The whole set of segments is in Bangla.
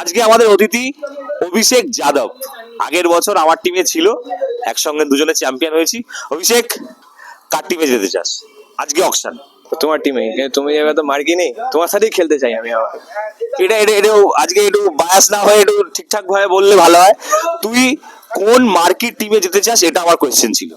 আজকে আমাদের অতিথি অভিষেক যাদব। আগের বছর আমার টিমে ছিল, একসঙ্গে দুজনে চ্যাম্পিয়ন হয়েছি। অভিষেক, কার টিমে যেতে চাস? আজকে অকশন তোমার টিমে, তুমি এবার তো মার্কি নেই, তোমার সাথেই খেলতে চাই আমি আবার। এটা আজকে একটু বায়াস না হয়ে একটু ঠিকঠাক ভাবে বললে ভালো হয়। তুই কোন মার্কিট টিমে যেতে চাস, এটা আমার কোয়েশ্চেন ছিল।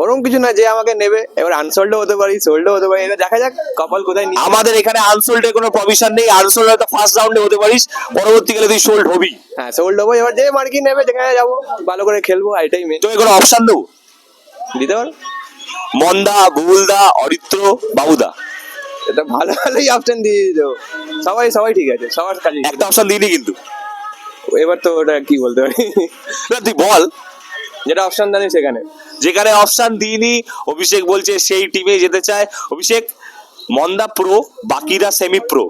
ওরকম কিছু না যে আমাকে নেবে, এবার আনসোল্ডও হতে পারি, সোল্ডও হতে পারি, এটা দেখা যাক কপাল কোথায় নিয়ে। আমাদের এখানে আনসোল্ডের কোনো প্রভিশন নেই। আনসোল্ড হয়তো ফার্স্ট রাউন্ডে হতে পারিস, পরবর্তীকালে তুই সোল্ড হবি। হ্যাঁ, সোল্ড হবো, এবার যে মার্কি নেবে যেখানে যাবো ভালো করে খেলবো, এটাই মেন। তোকে কোনো অপশন দেবো? দিতে পারো। মন্দা, বুবুলদা, অরিত্র, বাবুদা। এটা ভালো ভালোই অপশন দিয়ে দিও। সবাই সবাই ঠিক আছে, সবার কাজে। একটা অপশন দিইনি কিন্তু। এবার তো ওটা কি বলতে পারি, না, তুই বল। যেটা অপশন জানি সেখানে। যেখানে অপশন দিইনি, অভিষেক বলছে সেই টিমে যেতে চায়। অভিষেক, মন্দা প্রো, বাকিরা সেমি প্রো,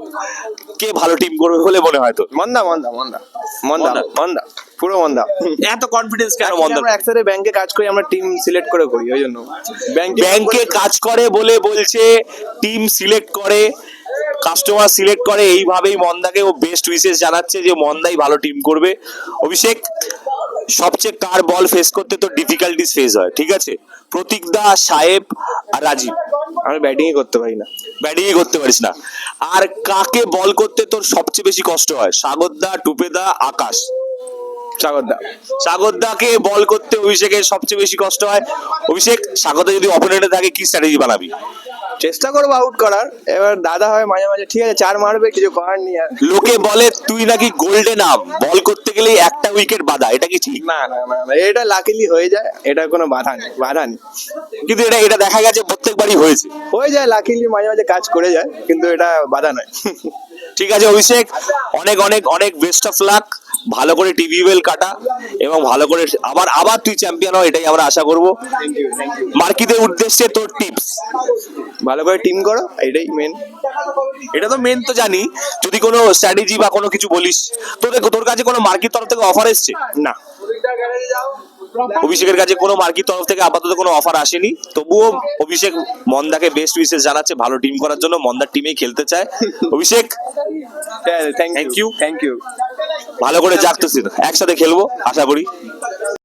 কে ভালো টিম করবে বলে মনে হয় তোর? মন্দা মন্দা মন্দা মন্দা মন্দা? মন্দা পুরো মন্দা। এত কনফিডেন্স কেন মন্দা? আমরা একসাথে ব্যাংকে কাজ করি, আমরা টিম সিলেক্ট করে করি, ওই জন্য ব্যাংকে কাজ করে বলে বলছে টিম সিলেক্ট করে, কাস্টমার সিলেক্ট করে। এইভাবেই মন্দাকে ও বেস্ট উইশেস জানাচ্ছে যে মন্দাই ভালো টিম করবে। অভিষেক, সবচেয়ে কার বল ফেস করতে তোর ডিফিকাল্টিস ফেস হয়? ঠিক আছে, প্রতীকদা, সাহেব আর রাজীব। আমি ব্যাটিংই করতে পারি না। ব্যাটিং করতে পারিস না। আর কাকে বল করতে তোর সবচেয়ে বেশি কষ্ট হয়? সাগরদা, টুপেদা, আকাশ। সাগরদা। সাগরদাকে বল করতে অভিষেকের সবচেয়ে বেশি কষ্ট হয়। অভিষেক, সাগরদা যদি অপোনেন্টে থাকে কি স্ট্র্যাটেজি বানাবি? চেষ্টা করবো আউট করার, এবার দাদা হয় মাঝে মাঝে, ঠিক আছে চার মারবে, কিছু করার নেই আর। লোকে বলে তুই নাকি গোল্ডেন আম, বল করতে গেলে একটা উইকেট বাঁধা, এটা কি ঠিক? না না না না, এটা লাকিলি হয়ে যায়, এটা কোনো বাধা নেই, বাধা নেই। কিন্তু এটা এটা দেখা গেছে প্রত্যেকবারই হয়েছে। হয়ে যায় লাকিলি, মাঝে মাঝে কাজ করে যায়, কিন্তু এটা বাধা নয়। ঠিক আছে অভিষেক, অনেক অনেক অনেক বেস্ট অফ লাক। ভালো করে টিভি ওয়েল কাটা এবং ভালো করে আবার আবার তুই চ্যাম্পিয়ন হয়, এটাই আমরা আশা করব। মার্কিদের উদ্দেশ্যে তোর টিপস? ভালো করে টিম করো, এটাই মেন। এটা তো মেন তো জানি, যদি কোনো স্ট্র্যাটেজি বা কোনো কিছু বলিস। তোর কাছে কোনো মার্কির তরফ থেকে অফার এসছে? না, অভিষেকের কাছে কোনো মার্কির তরফ থেকে আপাতত কোনো অফার আসেনি। তবুও অভিষেক মন্দাকে বেস্ট উইশেস জানাচ্ছে ভালো টিম করার জন্য, মন্দার টিমেই খেলতে চায়। অভিষেক, থ্যাংক ইউ থ্যাংক ইউ। ভালো করে যাক তো, একসাথে খেলবো আশা করি।